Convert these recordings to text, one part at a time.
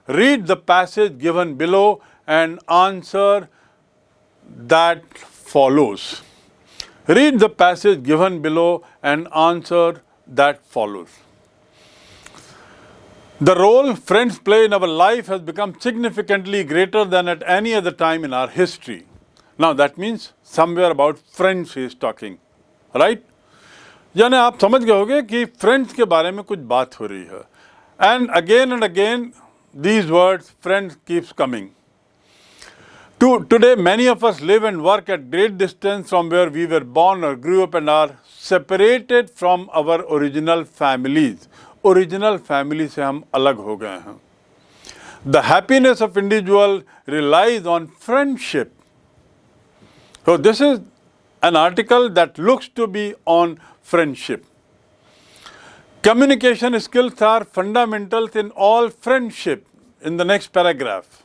Read the passage given below and answer that follows. Read the passage given below and answer that follows. The role friends play in our life has become significantly greater than at any other time in our history. Now that means somewhere about friends he is talking, right? यानी आप समझ गए होंगे कि friends के बारे में कुछ बात हो रही है. And again these words friends keeps coming. Today, many of us live and work at great distance from where we were born or grew up and are separated from our original families. Original family से हम अलग हो गए हैं. The happiness of individual relies on friendship. So this is an article that looks to be on friendship. Communication skills are fundamentals in all friendship in the next paragraph.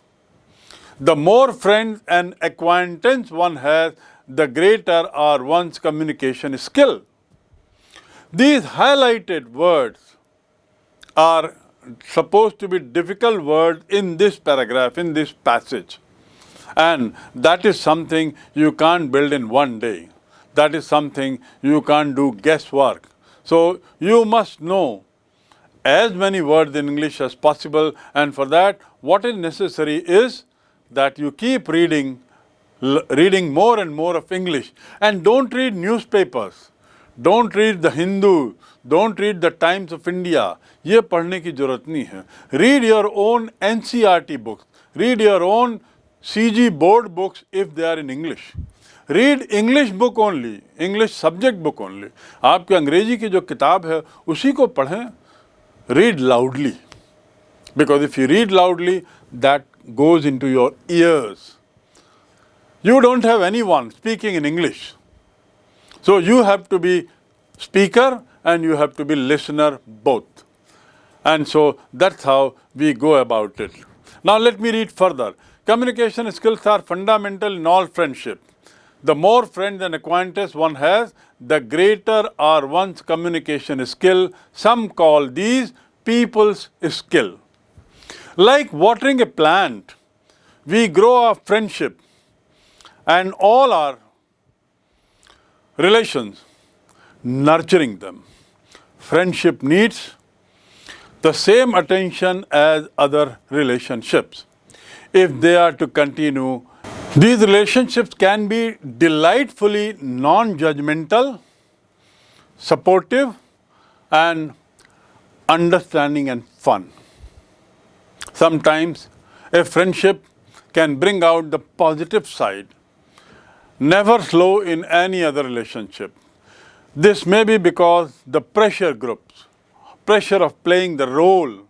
The more friends and acquaintance one has, the greater are one's communication skill. These highlighted words are supposed to be difficult words in this paragraph, in this passage. And that is something you can't build in one day. That is something you can't do guesswork. So you must know as many words in English as possible, and for that what is necessary is that you keep reading more and more of English. And don't read newspapers, don't read the Hindu, don't read the Times of India. ये पढ़ने की जरूरत नहीं है. Read your own NCERT books, read your own CG board books if they are in English. Read English book only, English subject book only. आपके अंग्रेजी की जो किताब है उसी को पढ़ें. Read loudly, because if you read loudly, that goes into your ears. You don't have anyone speaking in English. So you have to be speaker and you have to be listener both. And so that's how we go about it. Now let me read further. Communication skills are fundamental in all friendship. The more friends and acquaintances one has, the greater are one's communication skill. Some call these people's skill. Like watering a plant, we grow our friendship and all our relations, nurturing them. Friendship needs the same attention as other relationships. If they are to continue, these relationships can be delightfully non-judgmental, supportive, and understanding and fun. Sometimes a friendship can bring out the positive side, never slow in any other relationship. This may be because the pressure of playing the role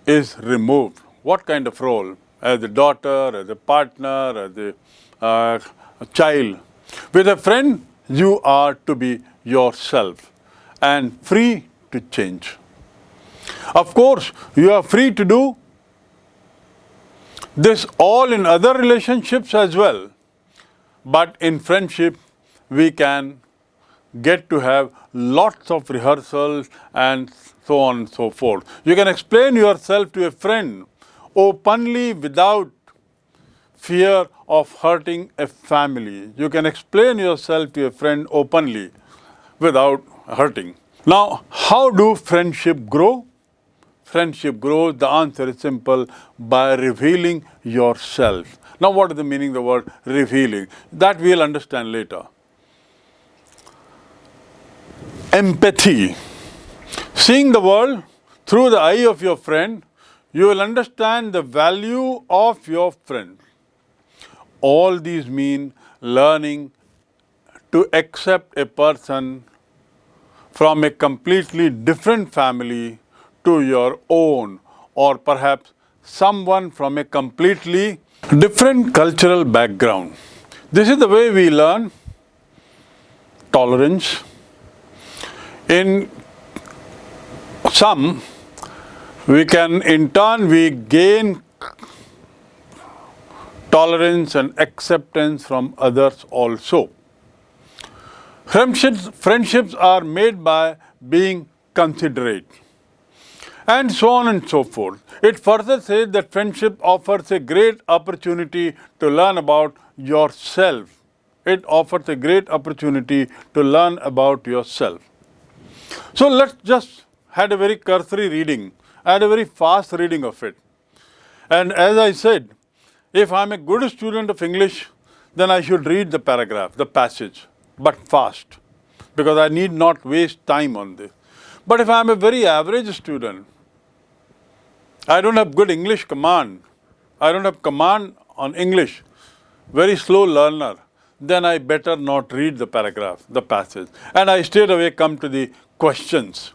is removed. What kind of role? As a daughter, as a partner, as a child. With a friend, you are to be yourself and free to change. Of course, you are free to do this all in other relationships as well. But in friendship, we can get to have lots of rehearsals and so on and so forth. You can explain yourself to a friend openly without fear of hurting a family. You can explain yourself to a friend openly without hurting. Now, how do friendship grow? Friendship grows, the answer is simple, by revealing yourself. Now, what is the meaning of the word revealing? That we'll understand later. Empathy. Seeing the world through the eye of your friend, you will understand the value of your friend. All these mean learning to accept a person from a completely different family to your own, or perhaps someone from a completely different cultural background. This is the way we learn tolerance. In some, we gain tolerance and acceptance from others also. Friendships are made by being considerate. and so on and so forth. It further says that friendship offers a great opportunity to learn about yourself. It offers a great opportunity to learn about yourself. So let's just had a very cursory reading, I had a very fast reading of it. And as I said, if I'm a good student of English, then I should read the paragraph, the passage, but fast, because I need not waste time on this. But if I'm a very average student, I don't have good English command, I don't have command on English, very slow learner, then I better not read the paragraph, the passage. And I straight away come to the questions.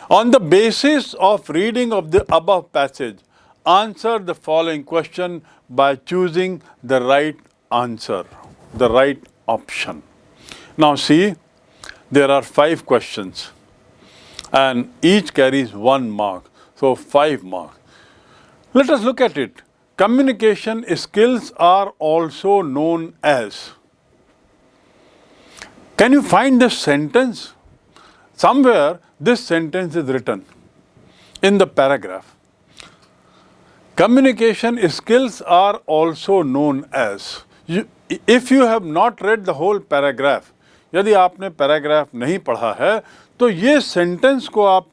On the basis of reading of the above passage, answer the following question by choosing the right answer, the right option. Now see, there are 5 questions and each carries 1 mark, so 5 marks. Let us look at it. Communication skills are also known as. Can you find this sentence? Somewhere this sentence is written in the paragraph. Communication skills are also known as. If you have not read the whole paragraph, यदि आपने paragraph नहीं पढ़ा है तो ये sentence को आप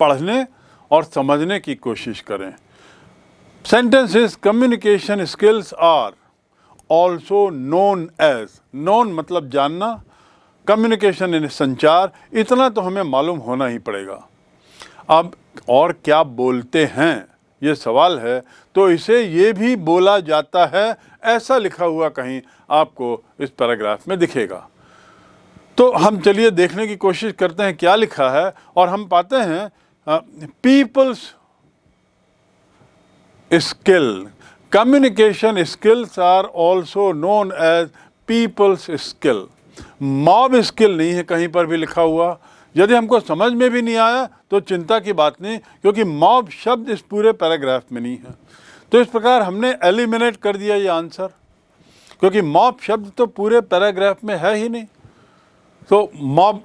पढ़ने और समझने की कोशिश करें. Sentence is communication skills are also known as. Known मतलब जानना, communication यानी संचार, इतना तो हमें मालूम होना ही पड़ेगा. अब और क्या बोलते हैं ये सवाल है, तो इसे ये भी बोला जाता है, ऐसा लिखा हुआ कहीं आपको इस पैराग्राफ में दिखेगा. तो हम चलिए देखने की कोशिश करते हैं क्या लिखा है, और हम पाते हैं people's skill. Communication skills are also known as people's skill. Mob skill नहीं है कहीं पर भी लिखा हुआ. यदि हमको समझ में भी नहीं आया तो चिंता की बात नहीं, क्योंकि मॉब शब्द इस पूरे पैराग्राफ में नहीं है. तो इस प्रकार हमने एलिमिनेट कर दिया ये आंसर, क्योंकि मॉब शब्द तो पूरे पैराग्राफ में है ही नहीं, तो मॉब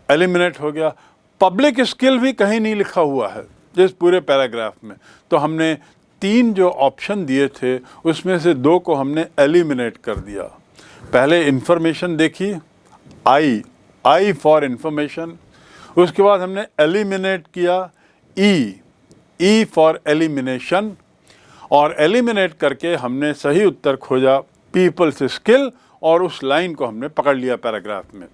एलिमिनेट हो गया. पब्लिक स्किल भी कहीं नहीं लिखा हुआ है इस पूरे पैराग्राफ में. तो हमने 3 जो ऑप्शन दिए थे उसमें से 2 को हमने एलिमिनेट कर दिया. पहले इंफॉर्मेशन देखी, आई फॉर इंफॉर्मेशन. उसके बाद हमने एलिमिनेट किया ई फॉर एलिमिनेशन, और एलिमिनेट करके हमने सही उत्तर खोजा पीपल्स स्किल, और उस लाइन को हमने पकड़ लिया पैराग्राफ में.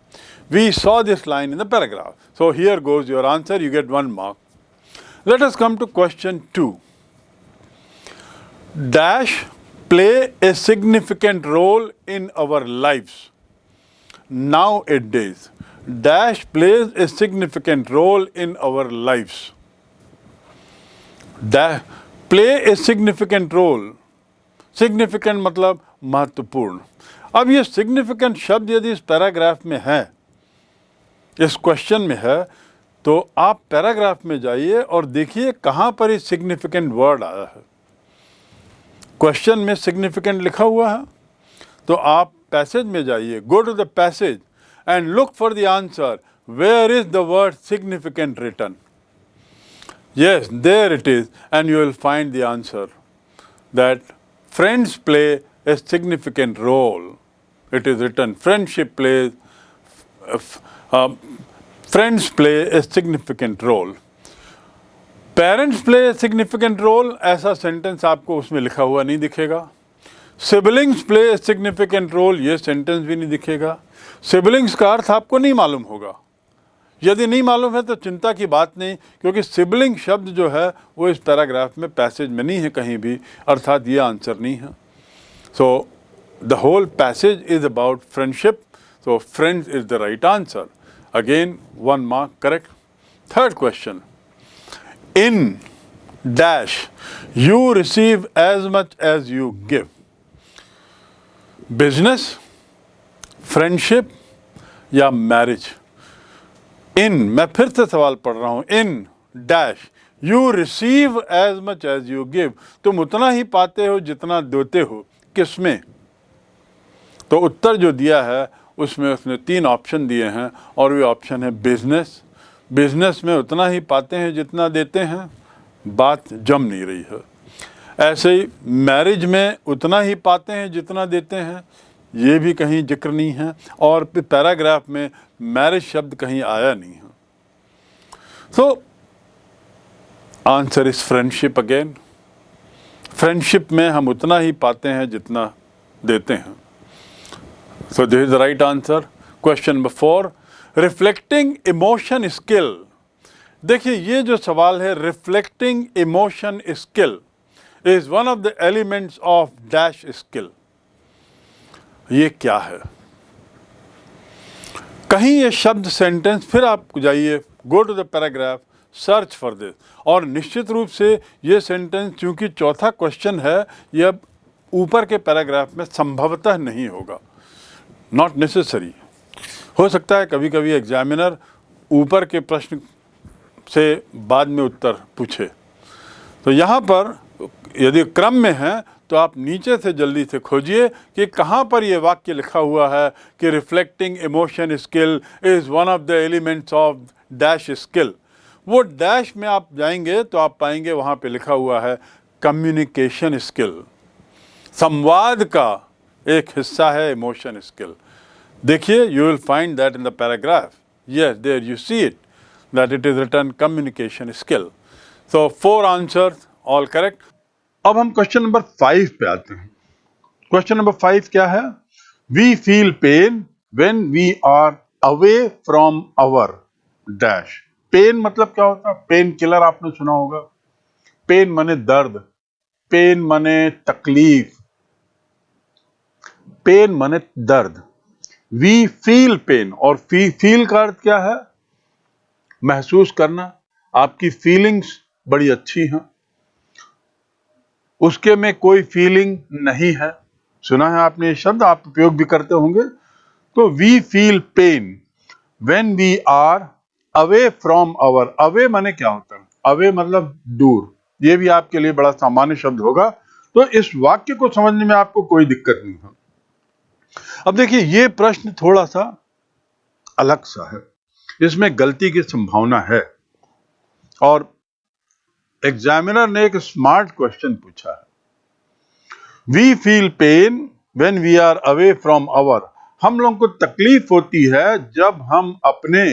We saw this line in the paragraph. So here goes your answer, you get 1 mark. Let us come to question 2. Dash play a significant role in our lives nowadays. Dash plays a significant role in our lives. Dash play a significant role. Significant मतलब महत्वपूर्ण. अब ये significant शब्द यदि इस paragraph में है, इस क्वेश्चन में है, तो आप पैराग्राफ में जाइए और देखिए कहाँ पर ये significant वर्ड आया है. क्वेश्चन में significant लिखा हुआ है, तो आप पैसेज में जाइए, go to the passage and look for the answer. Where is the word significant written? Yes, there it is, and you will find the answer that friends play a significant role. It is written, friendship plays, friends play a significant role. Parents play a significant role, ऐसा sentence आपको उसमें लिखा हुआ नहीं दिखेगा. Siblings play a significant role, ये sentence भी नहीं दिखेगा. Siblings का अर्थ आपको नहीं मालूम होगा. यदि नहीं मालूम है तो चिंता की बात नहीं, क्योंकि सिबलिंग शब्द जो है वो इस पैराग्राफ में पैसेज में नहीं है कहीं भी, अर्थात ये आंसर नहीं है. So the whole passage is about friendship, so friends is the right answer. Again 1 mark correct. Third question, in dash you receive as much as you give. Business, friendship या मैरिज. इन, मैं फिर से सवाल पढ़ रहा हूं, in dash you receive as much as you give. तुम उतना ही पाते हो जितना देते हो. किसमें? तो उत्तर जो दिया है उसमें उसने 3 ऑप्शन दिए हैं, और वे ऑप्शन है बिजनेस, बिजनेस में उतना ही पाते हैं जितना देते हैं, बात जम नहीं रही है। ऐसे ही मैरिज में उतना ही पाते हैं जितना देते हैं, ये भी कहीं जिक्र नहीं है, और पैराग्राफ में मैरिज शब्द कहीं आया नहीं है। So answer is friendship again. Friendship में हम उतना ही पाते हैं जितना देते हैं। So this is the right answer. Question number 4, reflecting emotion skill. देखिए, ये जो सवाल है, reflecting emotion skill is one of the elements of dash skill. ये क्या है? कहीं ये शब्द सेंटेंस, फिर आप जाइए, go to the paragraph, search for this, और निश्चित रूप से ये सेंटेंस, चूंकि चौथा क्वेश्चन है, ये अब ऊपर के पैराग्राफ में संभवतः नहीं होगा, नॉट नेसेसरी। हो सकता है कभी कभी एग्जामिनर ऊपर के प्रश्न से बाद में उत्तर पूछे। तो यहाँ पर यदि क्रम में है तो आप नीचे से जल्दी से खोजिए कि कहाँ पर ये वाक्य लिखा हुआ है कि reflecting emotion skill is one of the elements of dash skill. वो डैश में आप जाएंगे तो आप पाएंगे वहाँ पे लिखा हुआ है कम्युनिकेशन स्किल। संवाद का एक हिस्सा है इमोशन स्किल। देखिए, you will find that in the paragraph. Yes, there you see it, that it is written communication skill. So 4 answers, all correct. अब हम क्वेश्चन नंबर 5 पे आते हैं। क्वेश्चन नंबर 5 क्या है? We feel pain when we are away from our dash. Pain मतलब क्या होता है? पेन किलर आपने सुना होगा। पेन माने दर्द, पेन माने तकलीफ, पेन माने दर्द। वी फील पेन, और फील का अर्थ क्या है? महसूस करना। आपकी फीलिंग्स बड़ी अच्छी हैं, उसके में कोई फीलिंग नहीं है। सुना है आपने ये शब्द, आप उपयोग भी करते होंगे। तो we feel pain when we are away from our. Away माने क्या होता है? अवे मतलब दूर। ये भी आपके लिए बड़ा सामान्य शब्द होगा, तो इस वाक्य को समझने में आपको कोई दिक्कत नहीं है। अब देखिए, ये प्रश्न थोड़ा सा अलग सा है, इसमें गलती की संभावना है, और एग्जामिनर ने एक स्मार्ट क्वेश्चन पूछा है। We feel pain when we are away from our. हम लोगों को तकलीफ होती है जब हम अपने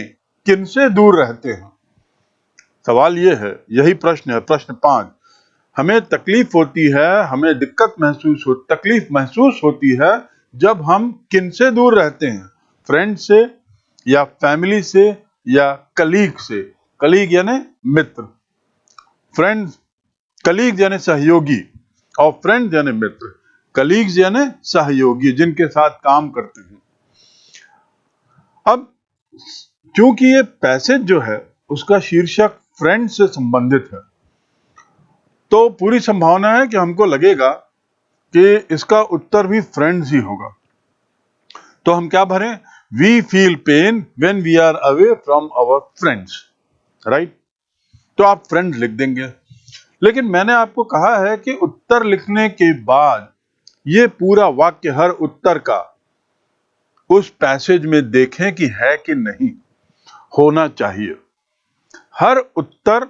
किन से दूर रहते हैं। सवाल ये है, यही प्रश्न है, प्रश्न 5। हमें तकलीफ होती है, हमें दिक्कत तकलीफ महसूस होती है जब हम किन से दूर रहते हैं? फ्रेंड से, या फैमिली से, या कलीग से। कलीग यानी मित्र, फ्रेंड, कलीग यानी सहयोगी, और फ्रेंड यानी मित्र। कलीग्स यानी सहयोगी, जिनके साथ काम करते हैं। अब क्योंकि ये पैसेज जो है उसका शीर्षक फ्रेंड से संबंधित है, तो पूरी संभावना है कि हमको लगेगा कि इसका उत्तर भी फ्रेंड्स ही होगा। तो हम क्या भरें? We feel pain when we are away from our friends, right? तो आप फ्रेंड्स लिख देंगे। लेकिन मैंने आपको कहा है कि उत्तर लिखने के बाद ये पूरा वाक्य, हर उत्तर का उस पैसेज में देखें कि है कि नहीं, होना चाहिए। हर उत्तर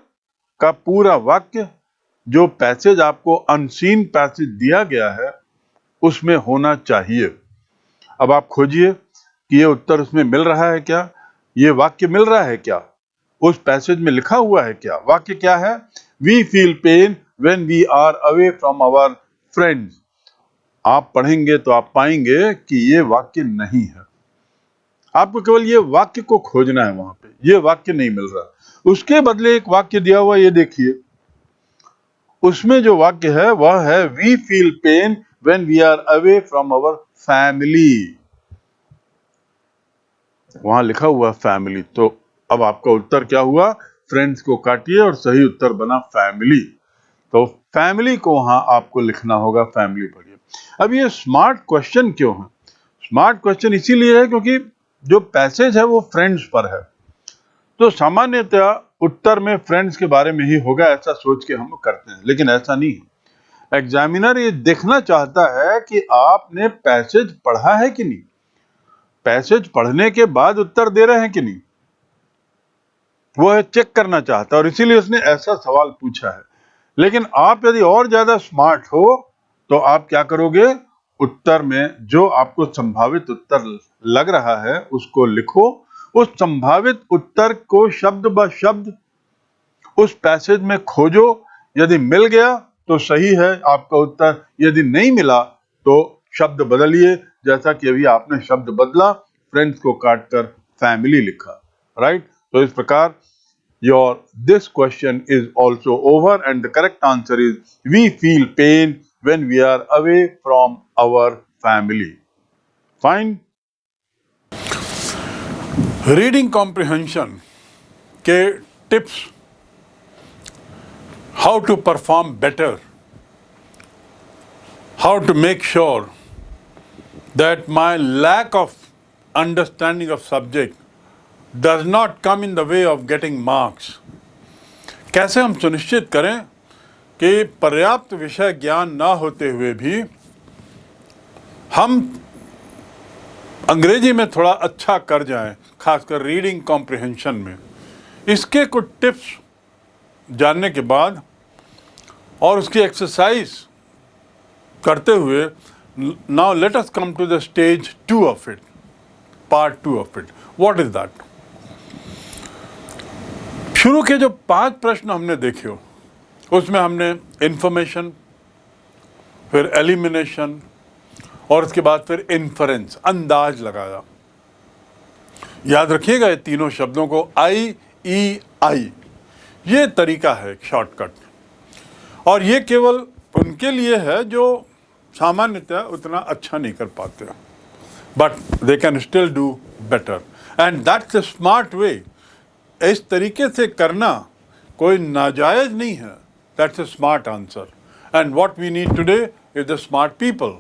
का पूरा वाक्य, जो पैसेज आपको अनसीन पैसेज दिया गया है, उसमें होना चाहिए। अब आप खोजिए कि ये उत्तर उसमें मिल रहा है क्या, ये वाक्य मिल रहा है क्या, उस पैसेज में लिखा हुआ है क्या। वाक्य क्या है? We feel pain when we are away from our friends. आप पढ़ेंगे तो आप पाएंगे कि ये वाक्य नहीं है। आपको केवल ये वाक्य को खोजना है, वहां पे ये वाक्य नहीं मिल रहा। उसके बदले एक वाक्य दिया हुआ, ये देखिए, उसमें जो वाक्य है वह है we feel pain when we are away from our family. वहां लिखा हुआ फैमिली। तो अब आपका उत्तर क्या हुआ? फ्रेंड्स को काटिए और सही उत्तर बना फैमिली। तो फैमिली को वहां आपको लिखना होगा, फैमिली पढ़िए। अब ये स्मार्ट क्वेश्चन क्यों है? स्मार्ट क्वेश्चन इसीलिए है क्योंकि जो पैसेज है वो फ्रेंड्स पर है, तो सामान्यतः उत्तर में फ्रेंड्स के बारे में ही होगा, ऐसा सोच के हम करते हैं, लेकिन ऐसा नहीं है। एग्जामिनर ये देखना चाहता है कि आपने पैसेज पढ़ा है कि नहीं, पैसेज पढ़ने के बाद उत्तर दे रहे हैं कि नहीं। वो है चेक करना चाहता है और इसीलिए उसने ऐसा सवाल पूछा है। लेकिन आप यदि और ज्यादा स्मार्ट हो तो आप क्या करोगे, उत्तर में जो आपको संभावित उत्तर लग रहा है उसको लिखो, उस संभावित उत्तर को शब्द ब शब्द उस पैसेज में खोजो, यदि मिल गया तो सही है आपका उत्तर, यदि नहीं मिला तो शब्द बदलिए, जैसा कि अभी आपने शब्द बदला, फ्रेंड्स को काटकर फैमिली लिखा, राइट। तो इस प्रकार this question is also over and the correct answer is we feel pain when we are away from our family. Fine. Reading comprehension के tips, how to perform better, how to make sure that my lack of understanding of subject does not come in the way of getting marks. कैसे हम सुनिश्चित करें कि पर्याप्त विषय ज्ञान ना होते हुए भी हम अंग्रेजी में थोड़ा अच्छा कर जाएं, खासकर रीडिंग कॉम्प्रिहेंशन में। इसके कुछ टिप्स जानने के बाद और उसकी एक्सरसाइज करते हुए, now let us come to the stage 2 of it, part 2 of it. What is that? शुरू के जो 5 प्रश्न हमने देखे हो उसमें हमने इंफॉर्मेशन, फिर एलिमिनेशन और उसके बाद फिर इन्फरेंस, अंदाज लगाया। याद रखिएगा ये तीनों शब्दों को, IEI, ये तरीका है शॉर्टकट, और ये केवल उनके लिए है जो सामान्यतः उतना अच्छा नहीं कर पाते, but they can still do better, and that's the smart way. इस तरीके से करना कोई नाजायज नहीं है, that's a smart answer, and what we need today is the smart people.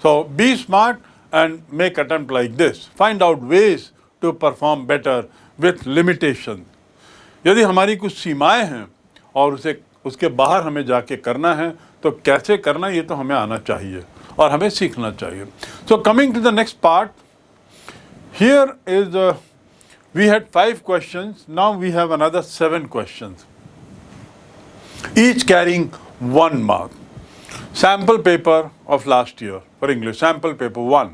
So be smart and make attempt like this, find out ways to perform better with limitation. यदि हमारी कुछ सीमाएं हैं और उसके बाहर हमें जाके करना है तो कैसे करना, ये तो हमें आना चाहिए और हमें सीखना चाहिए। So coming to the next part, here is we had 5 questions, now we have another 7 questions, each carrying 1 mark. Sample paper of last year for English, sample paper 1.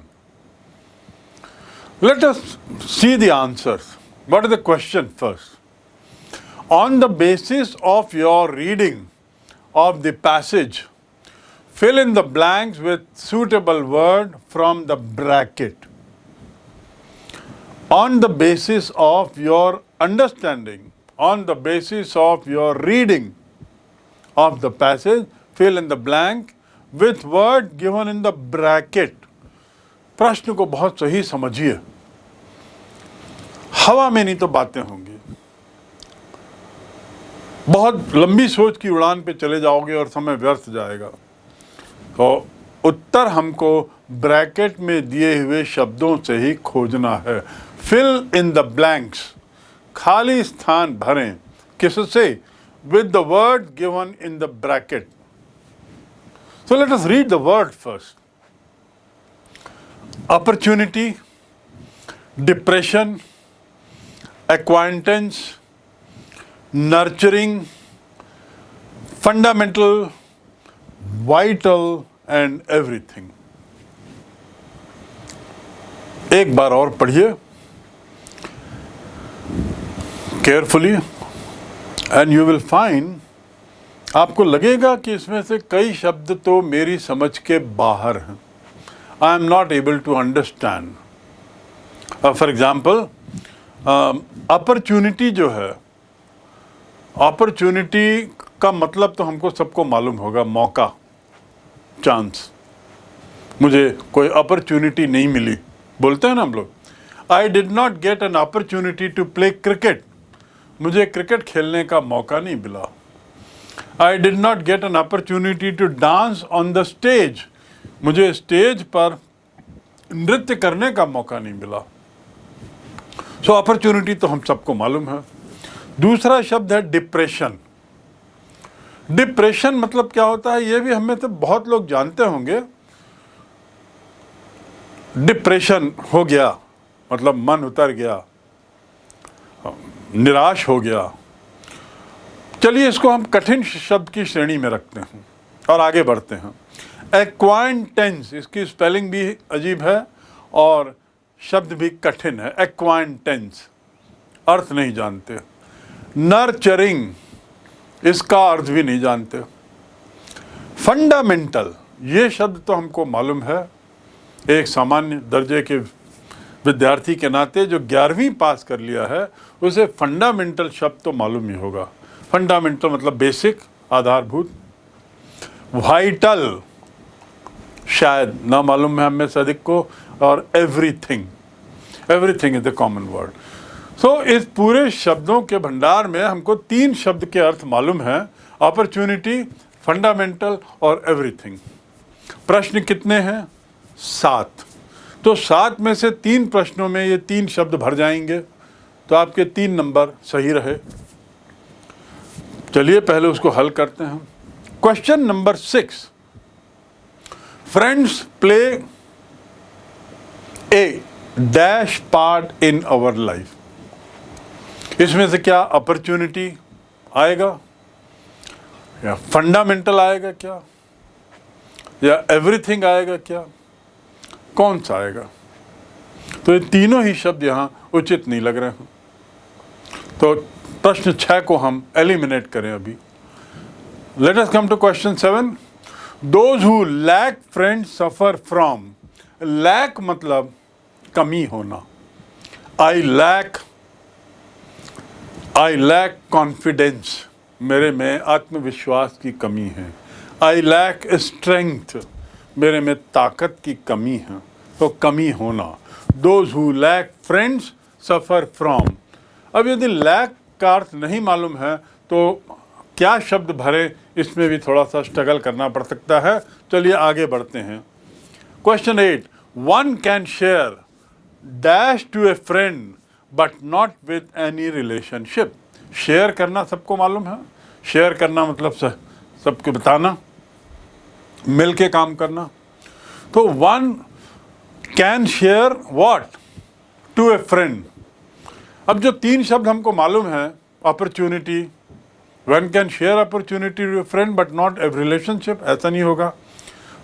Let us see the answers. What is the question first? On the basis of your reading of the passage, fill in the blanks with suitable word from the bracket. On the basis of your understanding, on the basis of your reading of the passage, fill in the blank with word given in the bracket. प्रश्न को बहुत सही समझिए, हवा में नहीं तो बातें होंगी, बहुत लंबी सोच की उड़ान पे चले जाओगे और समय व्यर्थ जाएगा। तो उत्तर हमको ब्रैकेट में दिए हुए शब्दों से ही खोजना है। फिल इन द ब्लैंक्स, खाली स्थान भरें, किससे? With the word given in the bracket. So let us read the word first. Opportunity, depression, acquaintance, nurturing, fundamental, vital and everything. एक बार और पढ़िए carefully and you will find, आपको लगेगा कि इसमें से कई शब्द तो मेरी समझ के बाहर हैं, I am not able to understand. For example, opportunity जो है, अपॉर्चुनिटी का मतलब तो हमको सबको मालूम होगा, मौका, चांस। मुझे कोई अपॉर्चुनिटी नहीं मिली, बोलते हैं ना हम लोग, I did not get an opportunity to play cricket, मुझे क्रिकेट खेलने का मौका नहीं मिला। I did not get an opportunity to dance on the stage, मुझे स्टेज पर नृत्य करने का मौका नहीं मिला। सो अपॉर्चुनिटी तो हम सबको मालूम है। दूसरा शब्द है डिप्रेशन। डिप्रेशन मतलब क्या होता है, ये भी हमें से बहुत लोग जानते होंगे। डिप्रेशन हो गया मतलब मन उतर गया, निराश हो गया। चलिए इसको हम कठिन शब्द की श्रेणी में रखते हैं और आगे बढ़ते हैं। एक्वाइंटेंस, इसकी स्पेलिंग भी अजीब है और शब्द भी कठिन है। एक्वाइंटेंस, अर्थ नहीं जानते। नर्चरिंग, इसका अर्थ भी नहीं जानते। फंडामेंटल, ये शब्द तो हमको मालूम है, एक सामान्य दर्जे के विद्यार्थी के नाते जो 11वीं पास कर लिया है उसे फंडामेंटल शब्द तो मालूम ही होगा। फंडामेंटल मतलब बेसिक, आधारभूत। वाइटल शायद ना मालूम है हमें से अधिक को। और everything, everything is the common word. So इस पूरे शब्दों के भंडार में हमको 3 शब्द के अर्थ मालूम है, अपॉर्चुनिटी, फंडामेंटल और एवरीथिंग। प्रश्न कितने हैं? 7। तो 7 में से 3 प्रश्नों में ये 3 शब्द भर जाएंगे, तो आपके 3 नंबर सही रहे। चलिए पहले उसको हल करते हैं। Question number 6, friends play a dash part in our life. इसमें से क्या अपॉर्चुनिटी आएगा या फंडामेंटल आएगा क्या या एवरीथिंग आएगा क्या? कौन सा आएगा? तो ये तीनों ही शब्द यहाँ उचित नहीं लग रहे हैं। तो प्रश्न 6 को हम एलिमिनेट करें अभी। Let us come to question 7। Those who lack friends suffer from. Lack मतलब कमी होना। आई लैक कॉन्फिडेंस, मेरे में आत्मविश्वास की कमी है। आई लैक स्ट्रेंथ, मेरे में ताकत की कमी है। तो कमी होना। Those who lack friends suffer from. अब यदि लैक का अर्थ नहीं मालूम है तो क्या शब्द भरे, इसमें भी थोड़ा सा स्ट्रगल करना पड़ सकता है। चलिए आगे बढ़ते हैं। Question 8, one can share dash to a friend but not with any relationship. Share करना सबको मालूम है। शेयर करना मतलब सबको बताना, मिल के काम करना। तो one can share what to a friend. अब जो 3 शब्द हमको मालूम है, opportunity, one can share opportunity to a friend but not a relationship, ऐसा नहीं होगा।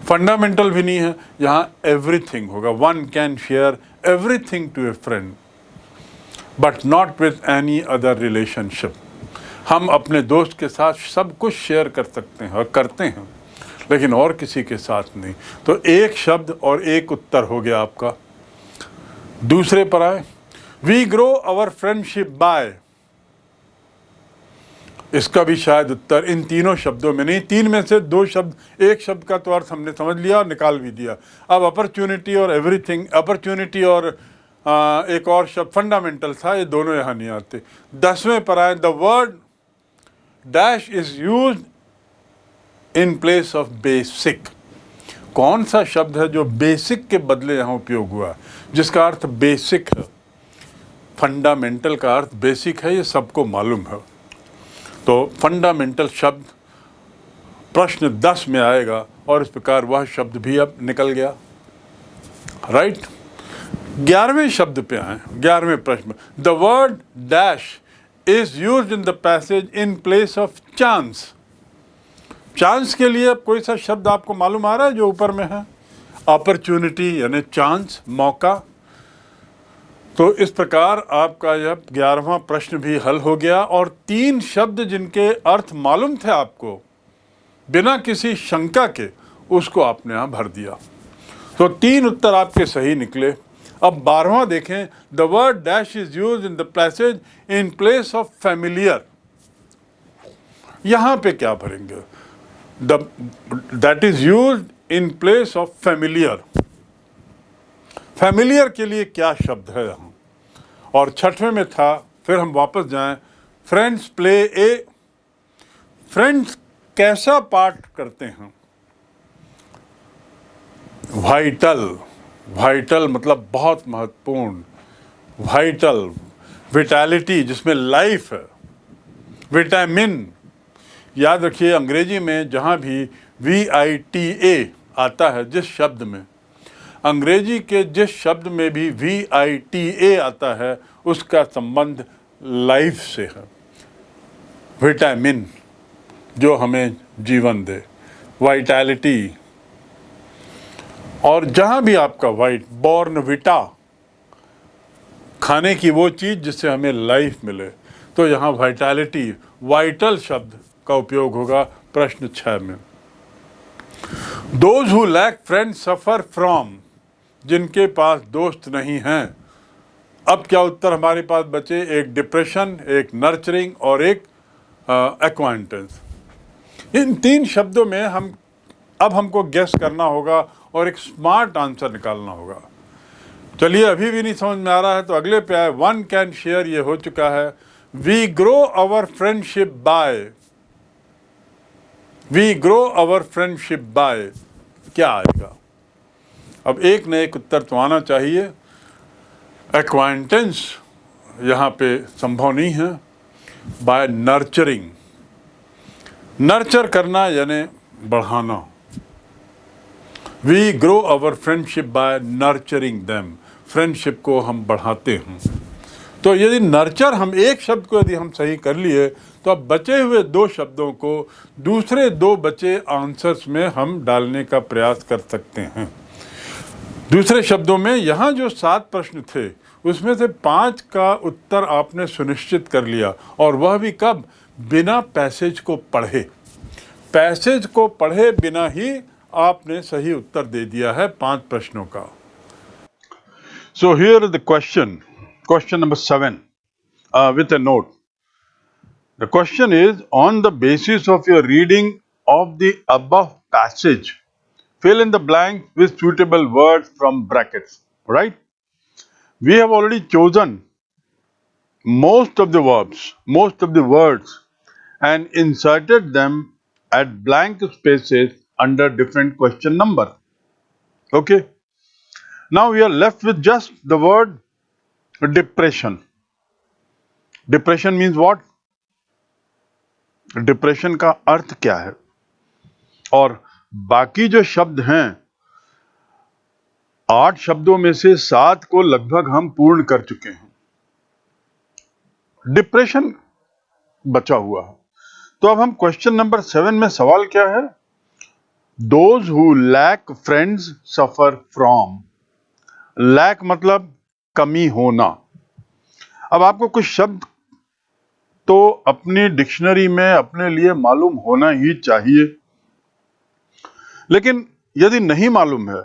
फंडामेंटल भी नहीं है, यहाँ एवरीथिंग होगा। One can share everything to a friend but not with any other relationship. हम अपने दोस्त के साथ सब कुछ शेयर कर सकते हैं और करते हैं, लेकिन और किसी के साथ नहीं। तो एक शब्द और एक उत्तर हो गया आपका। दूसरे पर आए। We grow our friendship by. इसका भी शायद उत्तर इन तीनों शब्दों में नहीं। 3 में से 2 शब्द, एक शब्द का तो अर्थ हमने समझ लिया और निकाल भी दिया। अब अपॉर्चुनिटी और एवरीथिंग, अपॉर्चुनिटी और एक और शब्द फंडामेंटल था, ये दोनों यहाँ नहीं आते। 10वें पर आए। The word dash is used in place of basic. कौन सा शब्द है जो बेसिक के बदले यहाँ उपयोग हुआ, जिसका अर्थ बेसिक है? फंडामेंटल का अर्थ बेसिक है, ये सबको मालूम है। तो फंडामेंटल शब्द प्रश्न 10 में आएगा और इस प्रकार वह शब्द भी अब निकल गया। राइट। 11वें शब्द पे आए। 11वें प्रश्न। The word dash is used in the passage in place of chance. Chance के लिए कोई सा शब्द आपको मालूम आ रहा है जो ऊपर में है? अपॉर्चुनिटी यानी चांस, मौका। तो इस प्रकार आपका यह 11वां प्रश्न भी हल हो गया और 3 शब्द जिनके अर्थ मालूम थे आपको बिना किसी शंका के, उसको आपने यहाँ भर दिया। तो 3 उत्तर आपके सही निकले। अब 12वां देखें। The word dash is used in the passage in place of familiar. यहाँ पे क्या भरेंगे? That is used in place of familiar. Familiar के लिए क्या शब्द है यहाँ? और 6वें में था, फिर हम वापस जाएं। फ्रेंड्स प्ले ए। फ्रेंड्स कैसा पार्ट करते हैं? वाइटल। वाइटल मतलब बहुत महत्वपूर्ण। वाइटल, विटैलिटी जिसमें लाइफ है। विटामिन, याद रखिए अंग्रेजी में जहाँ भी VITA आता है, जिस शब्द में, अंग्रेजी के जिस शब्द में भी VITA आता है उसका संबंध लाइफ से है, विटामिन जो हमें जीवन दे, वाइटैलिटी। और जहाँ भी आपका बॉर्नविटा, खाने की वो चीज़ जिससे हमें लाइफ मिले, तो यहाँ वाइटैलिटी, वाइटल शब्द का उपयोग होगा प्रश्न 6 में। Those who lack friends suffer from, जिनके पास दोस्त नहीं हैं। अब क्या उत्तर हमारे पास बचे? एक डिप्रेशन, एक नर्चरिंग और एक एक्वाइंटेंस। इन 3 शब्दों में अब हमको गेस करना होगा और एक स्मार्ट आंसर निकालना होगा। चलिए, अभी भी नहीं समझ में आ रहा है तो अगले पे आए। वन कैन शेयर, ये हो चुका है। We grow our friendship by, we grow our friendship by, क्या आएगा? अब एक न एक उत्तर तो आना चाहिए। एक्वाइंटेंस यहाँ पे संभव नहीं है। बाय नर्चरिंग, नर्चर करना यानी बढ़ाना। We grow our friendship by nurturing them, friendship को हम बढ़ाते हैं। तो यदि नर्चर, हम एक शब्द को यदि हम सही कर लिए तो अब बचे हुए 2 शब्दों को दूसरे 2 बचे आंसर्स में हम डालने का प्रयास कर सकते हैं। दूसरे शब्दों में, यहाँ जो 7 प्रश्न थे उसमें से 5 का उत्तर आपने सुनिश्चित कर लिया, और वह भी कब? बिना पैसेज को पढ़े। पैसेज को पढ़े बिना ही आपने सही उत्तर दे दिया है 5 प्रश्नों का। So here is the question number 7, with a note. The question is, on the basis of your reading of the above passage, fill in the blank with suitable words from brackets. Right? We have already chosen most of the verbs, most of the words, and inserted them at blank spaces under different question number. Okay? Now we are left with just the word depression. Depression means what? Depression का अर्थ क्या है? और बाकी जो शब्द हैं, 8 शब्दों में से 7 को लगभग हम पूर्ण कर चुके हैं। डिप्रेशन बचा हुआ है। तो अब हम क्वेश्चन नंबर 7 में सवाल क्या है? Those who lack friends suffer from. Lack मतलब कमी होना। अब आपको कुछ शब्द तो अपनी डिक्शनरी में अपने लिए मालूम होना ही चाहिए, लेकिन यदि नहीं मालूम है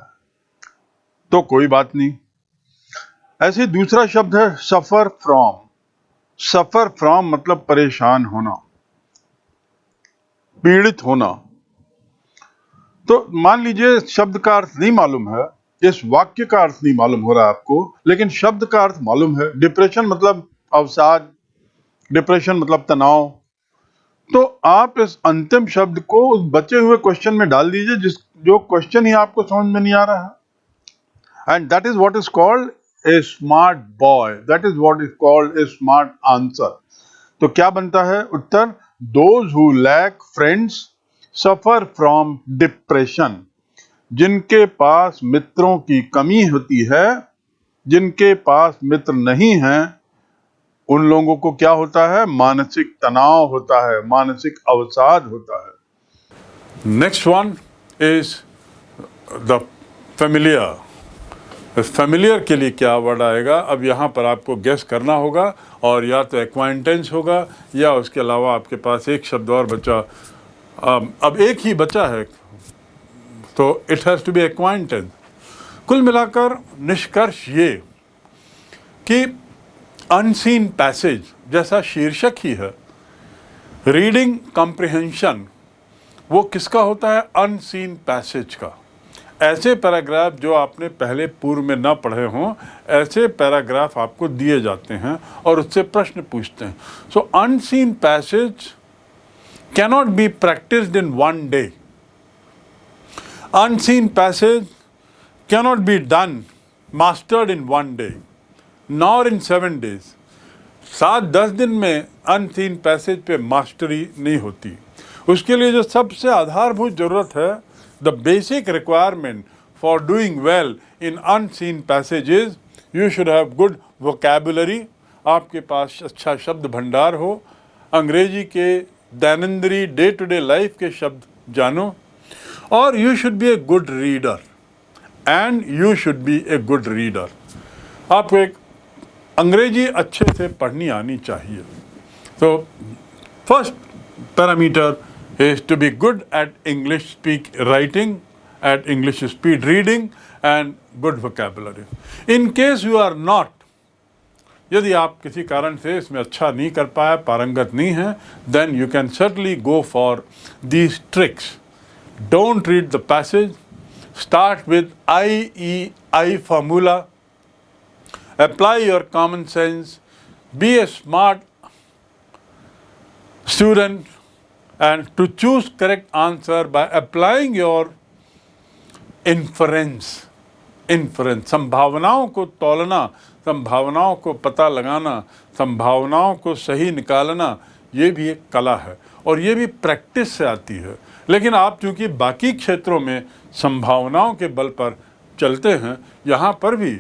तो कोई बात नहीं। ऐसे दूसरा शब्द है सफर फ्रॉम। सफर फ्रॉम मतलब परेशान होना, पीड़ित होना। तो मान लीजिए शब्द का अर्थ नहीं मालूम है, इस वाक्य का अर्थ नहीं मालूम हो रहा है आपको, लेकिन शब्द का अर्थ मालूम है। डिप्रेशन मतलब अवसाद, डिप्रेशन मतलब तनाव। तो आप इस अंतिम शब्द को उस बचे हुए क्वेश्चन में डाल दीजिए जो क्वेश्चन ही आपको समझ में नहीं आ रहा है। And that is what is called a smart boy, that is what is called a smart answer. तो क्या बनता है उत्तर? Those who lack friends suffer from depression. जिनके पास मित्रों की कमी होती है, जिनके पास मित्र नहीं हैं, उन लोगों को क्या होता है? मानसिक तनाव होता है, मानसिक अवसाद होता है। Next one is the familiar. Familiar के लिए क्या वर्ड आएगा? अब यहाँ पर आपको गेस करना होगा, और या तो एक्वाइंटेंस होगा या उसके अलावा आपके पास एक शब्द और बचा। अब एक ही बचा है, तो it has to be acquaintance. कुल मिलाकर निष्कर्ष ये कि अनसीन पैसेज जैसा शीर्षक ही है, रीडिंग कॉम्प्रिहेंशन वो किसका होता है? अनसीन पैसेज का। ऐसे पैराग्राफ जो आपने पहले पूर्व में ना पढ़े हों, ऐसे पैराग्राफ आपको दिए जाते हैं और उससे प्रश्न पूछते हैं। So unseen passage cannot be practised in one day. Unseen passage cannot be done, mastered in one day, nor in 7 days. 7-10 दिन में अनसीन पैसेज पे मास्टरी नहीं होती। उसके लिए जो सबसे आधारभूत जरूरत है, the basic requirement for doing well in unseen passage is you should have good vocabulary, आपके पास अच्छा शब्द भंडार हो, अंग्रेजी के दैनंदिनी डे टू डे लाइफ के शब्द जानो, और you should be a good reader, and you should be a good reader. आपको एक अंग्रेजी अच्छे से पढ़नी आनी चाहिए। तो first parameter is to be good at English speak writing, at English speed reading and good vocabulary. In case you are not, यदि आप किसी कारण से इसमें अच्छा नहीं कर पाए, पारंगत नहीं है, then you can certainly go for these tricks. Don't read the passage. Start with I formula. Apply your common sense. Be a smart student, and to choose correct answer by applying your inference, संभावनाओं को तौलना, संभावनाओं को पता लगाना, संभावनाओं को सही निकालना, ये भी एक कला है और ये भी प्रैक्टिस से आती है। लेकिन आप चूँकि बाकी क्षेत्रों में संभावनाओं के बल पर चलते हैं, यहाँ पर भी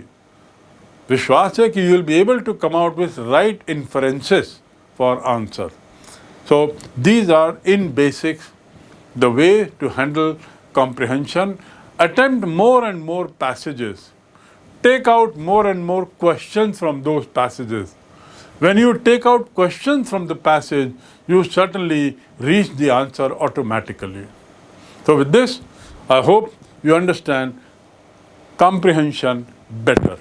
विश्वास है कि you will be able to come out with right inferences for answer. So these are in basics the way to handle comprehension. Attempt more and more passages. Take out more and more questions from those passages. When you take out questions from the passage, you certainly reach the answer automatically. So with this, I hope you understand comprehension better.